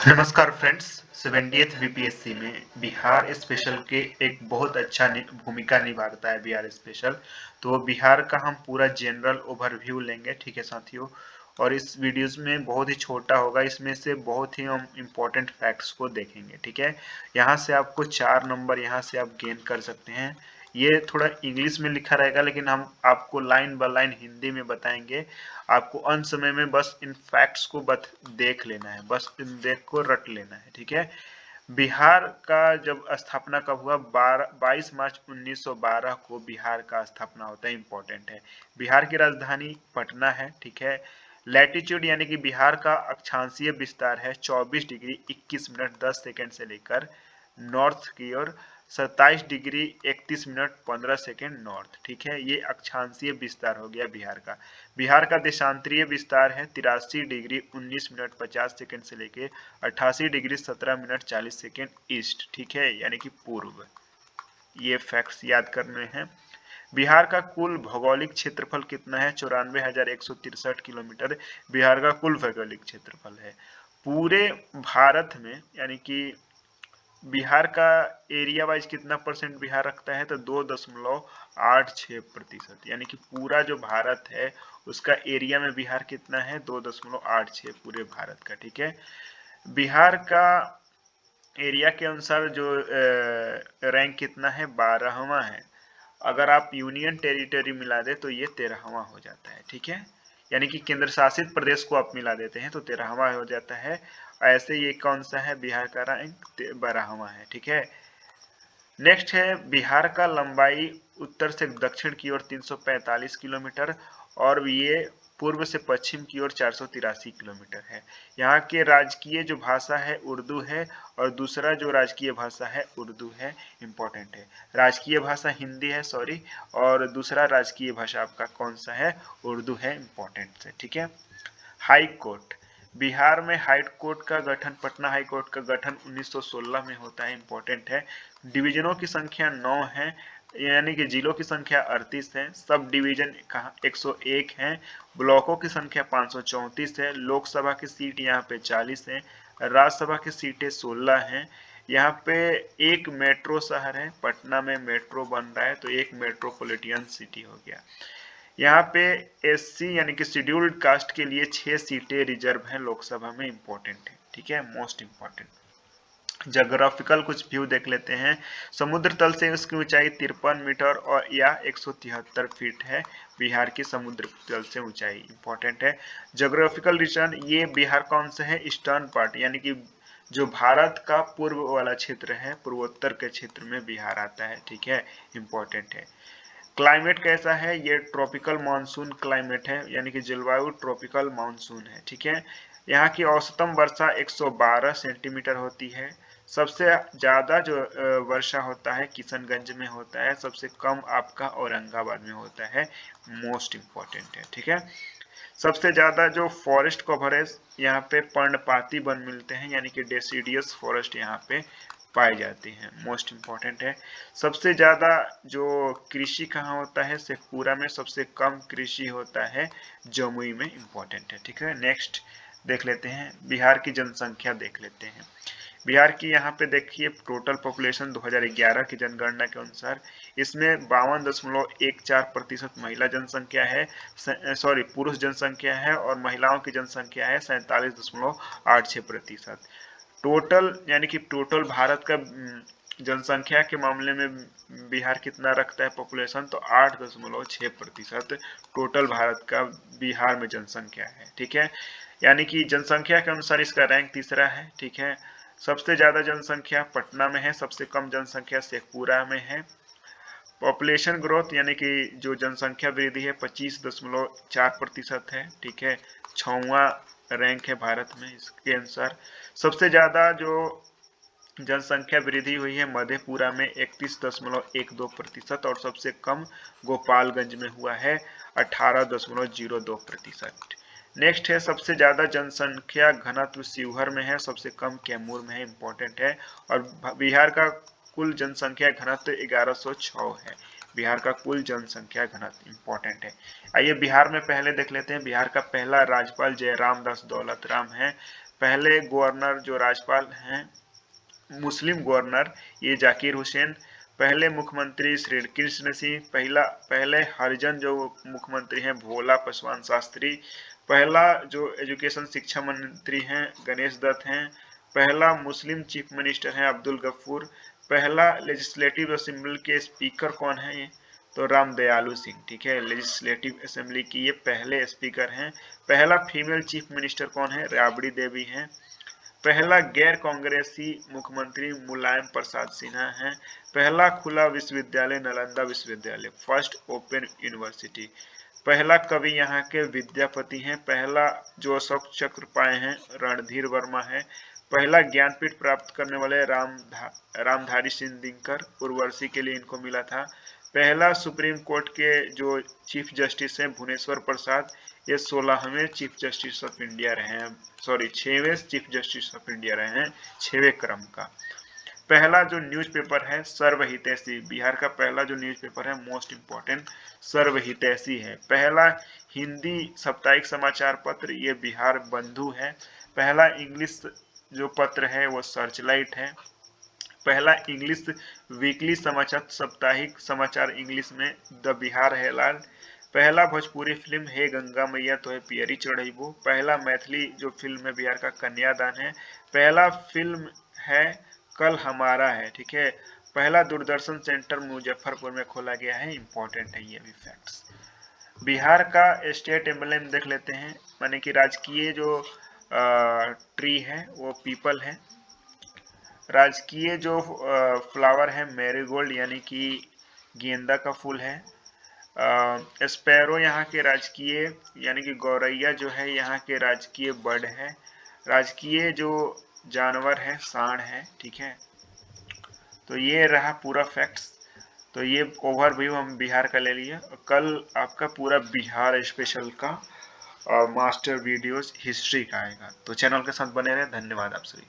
नमस्कार friends. 70th BPSC में Bihar special के एक बहुत अच्छा भूमिका निभाता है बिहार स्पेशल। तो बिहार का हम पूरा जनरल ओवरव्यू लेंगे, ठीक है साथियों। और इस वीडियोस में बहुत ही छोटा होगा, इसमें से बहुत ही हम इम्पोर्टेंट फैक्ट्स को देखेंगे, ठीक है। यहाँ से आपको 4 नंबर यहाँ से आप गेन कर सकते हैं। ये थोड़ा इंग्लिश में लिखा रहेगा, लेकिन हम आपको लाइन बाय लाइन हिंदी में बताएंगे। आपको अंत समय में बस इन फैक्ट्स को देख लेना है, बस इन देख को रट लेना है, ठीक है। बिहार का जब स्थापना कब हुआ? 22 मार्च 1912 को बिहार का स्थापना होता है, इंपॉर्टेंट है। बिहार की राजधानी पटना है, ठीक है। लैटिट्यूड यानी कि बिहार का अक्षांशीय विस्तार है 24 डिग्री 21 मिनट 10 सेकंड से लेकर नॉर्थ की ओर 27 डिग्री 31 मिनट 15 सेकेंड नॉर्थ, ठीक है। ये अक्षांशीय विस्तार हो गया बिहार का। बिहार का देशांतरीय विस्तार है 83 डिग्री 19 मिनट 50 सेकेंड से लेके 88 डिग्री 17 मिनट 40 सेकेंड ईस्ट, ठीक है, यानी कि पूर्व। ये फैक्ट्स याद करने हैं। बिहार का कुल भौगोलिक क्षेत्रफल कितना है? 94,163 किलोमीटर बिहार का कुल भौगोलिक क्षेत्रफल है। पूरे भारत में यानी कि बिहार का एरिया वाइज कितना परसेंट बिहार रखता है? तो 2.86%, यानी कि पूरा जो भारत है उसका एरिया में बिहार कितना है? 2.86 पूरे भारत का, ठीक है। बिहार का एरिया के अनुसार जो रैंक कितना है? 12वां है। अगर आप यूनियन टेरिटरी मिला दे तो ये 13वां हो जाता है, ठीक है। यानी कि केंद्र शासित प्रदेश को आप मिला देते हैं तो 13वां हो जाता है। ऐसे ये कौन सा है? बिहार का रैंक 12वां है, ठीक है। नेक्स्ट है बिहार का लंबाई उत्तर से दक्षिण की ओर 345 किलोमीटर और ये पूर्व से पश्चिम की ओर 483 किलोमीटर है। यहाँ के राजकीय जो भाषा है उर्दू है और दूसरा जो राजकीय भाषा है उर्दू है, इंपॉर्टेंट है। राजकीय भाषा हिंदी है, सॉरी, और दूसरा राजकीय भाषा आपका कौन सा है? उर्दू है, इंपॉर्टेंट है, ठीक है। हाई कोर्ट, बिहार में हाई कोर्ट का गठन, पटना हाई कोर्ट का गठन 1916 में होता है, इंपॉर्टेंट है। डिवीजनों की संख्या 9 है, यानी कि जिलों की संख्या 38 है। सब डिवीजन 101 है। ब्लॉकों की संख्या 534 है। लोकसभा की सीट यहाँ पे 40 है। राज्यसभा की सीटें 16 हैं। यहाँ पे एक मेट्रो शहर है, पटना में मेट्रो बन रहा है तो एक मेट्रोपॉलिटन सिटी हो गया। यहाँ पे एससी यानी कि शेड्यूल्ड कास्ट के लिए 6 सीटें रिजर्व हैं लोकसभा में, इंपॉर्टेंट है, ठीक है, मोस्ट इंपॉर्टेंट। जोग्राफिकल कुछ व्यू देख लेते हैं। समुद्र तल से उसकी ऊंचाई 53 मीटर और या 173 फीट है। बिहार की समुद्र तल से ऊंचाई, इंपॉर्टेंट है। जोग्राफिकल रीजन, ये बिहार कौन सा है? ईस्टर्न पार्ट, यानी कि जो भारत का पूर्व वाला क्षेत्र है, पूर्वोत्तर के क्षेत्र में बिहार आता है, ठीक है, इंपॉर्टेंट है। क्लाइमेट कैसा है? ये ट्रॉपिकल मानसून क्लाइमेट है, यानी कि जलवायु ट्रॉपिकल मानसून है, ठीक है। यहाँ की औसतम वर्षा 112 सेंटीमीटर होती है। सबसे ज्यादा जो वर्षा होता है किशनगंज में होता है, सबसे कम आपका औरंगाबाद में होता है, मोस्ट इंपॉर्टेंट है, ठीक है। सबसे ज्यादा जो फॉरेस्ट कवरेज यहाँ पे पर्णपाती वन मिलते हैं, यानी कि डेसिडियस फॉरेस्ट यहाँ पे पाई जाती हैं, मोस्ट इंपॉर्टेंट है। सबसे ज्यादा जो कृषि कहाँ होता है? शेखपुरा में। सबसे कम कृषि होता है जमुई में, इंपॉर्टेंट है, ठीक है। नेक्स्ट देख लेते हैं, बिहार की जनसंख्या देख लेते हैं। बिहार की यहाँ पे देखिए टोटल पॉपुलेशन 2011 की जनगणना के अनुसार इसमें 52.14% महिला जनसंख्या है, सॉरी पुरुष जनसंख्या है, और महिलाओं की जनसंख्या है 47.86%। टोटल यानी कि टोटल भारत का जनसंख्या के मामले में बिहार कितना रखता है पॉपुलेशन? तो 8.6% टोटल भारत का बिहार में जनसंख्या है, ठीक है। यानी कि जनसंख्या के अनुसार इसका रैंक तीसरा है, ठीक है। सबसे ज्यादा जनसंख्या पटना में है, सबसे कम जनसंख्या शेखपुरा में है। पॉपुलेशन ग्रोथ यानी कि जो जनसंख्या वृद्धि है 25.4% है, ठीक है। 6वां रैंक है भारत में इसके अनुसार। सबसे ज्यादा जो जनसंख्या वृद्धि हुई है मधेपुरा में 31.12% और सबसे कम गोपालगंज में हुआ है 18.02%। नेक्स्ट है सबसे ज्यादा जनसंख्या घनत्व शिवहर में है, सबसे कम कैमूर में है, इंपॉर्टेंट है। और बिहार का कुल जनसंख्या घनत्व 1106 है। बिहार का कुल जनसंख्या घनत्व इंपॉर्टेंट है। आइए बिहार में पहले देख लेते हैं। बिहार का पहला राज्यपाल जयराम दास दौलत राम है। पहले गवर्नर जो राज्यपाल हैं मुस्लिम गवर्नर ये जाकिर हुसैन, पहले मुख्यमंत्री श्री कृष्ण सिंह, पहले हरिजन जो मुख्यमंत्री हैं भोला पासवान शास्त्री, पहला जो एजुकेशन शिक्षा मंत्री हैं गणेश दत्त हैं, पहला मुस्लिम चीफ मिनिस्टर हैं अब्दुल गफूर, पहला लेजिस्लेटिव असेंबली के स्पीकर कौन है ये तो राम दयालु सिंह, ठीक है। लेजिस्लेटिव असेंबली की ये पहले स्पीकर हैं। पहला फीमेल चीफ मिनिस्टर कौन है राबड़ी देवी हैं। पहला गैर कांग्रेसी मुख्यमंत्री मुलायम प्रसाद सिन्हा हैं। पहला खुला विश्वविद्यालय नालंदा विश्वविद्यालय, फर्स्ट ओपन यूनिवर्सिटी। पहला कवि यहाँ के विद्यापति हैं। पहला जो अशोक चक्र पाए हैं रणधीर वर्मा है। पहला ज्ञानपीठ प्राप्त करने वाले रामधारी सिंह दिनकर, उर्वशी के लिए इनको मिला था। पहला सुप्रीम कोर्ट के जो चीफ जस्टिस हैं भुवनेश्वर प्रसाद, ये 16वें चीफ जस्टिस ऑफ इंडिया रहे हैं, सॉरी 6वें चीफ जस्टिस ऑफ इंडिया रहे हैं, 6वें क्रम का। पहला जो न्यूज़पेपर है सर्वहितैषी, बिहार का पहला जो न्यूज़पेपर है मोस्ट इंपॉर्टेंट सर्वहितैषी है। पहला हिंदी साप्ताहिक समाचार पत्र ये बिहार बंधु है। पहला इंग्लिश जो पत्र है वो सर्चलाइट है। पहला इंग्लिश वीकली समाचार साप्ताहिक समाचार इंग्लिश में द बिहार हेराल्ड। पहला भोजपुरी फिल्म हे गंगा मैया तो है पियरी चढ़ैबो। पहला मैथिली जो फिल्म है बिहार का कन्यादान है। पहला फिल्म है कल हमारा है, ठीक है। पहला दूरदर्शन सेंटर मुजफ्फरपुर में खोला गया है, इंपॉर्टेंट है ये भी फैक्ट्स। बिहार का स्टेट एम्बलम देख लेते हैं, माने कि राजकीय जो ट्री है वो पीपल है। राजकीय जो फ्लावर है मैरीगोल्ड यानी कि गेंदा का फूल है। स्पैरो यहाँ के राजकीय यानी कि गौरैया जो है यहाँ के राजकीय बर्ड है। राजकीय जो जानवर है सांड है, ठीक है। तो ये रहा पूरा फैक्ट्स। तो ये ओवरव्यू हम बिहार का ले लिया। कल आपका पूरा बिहार स्पेशल का मास्टर वीडियोस हिस्ट्री का आएगा, तो चैनल के साथ बने रहे। धन्यवाद आप सभी।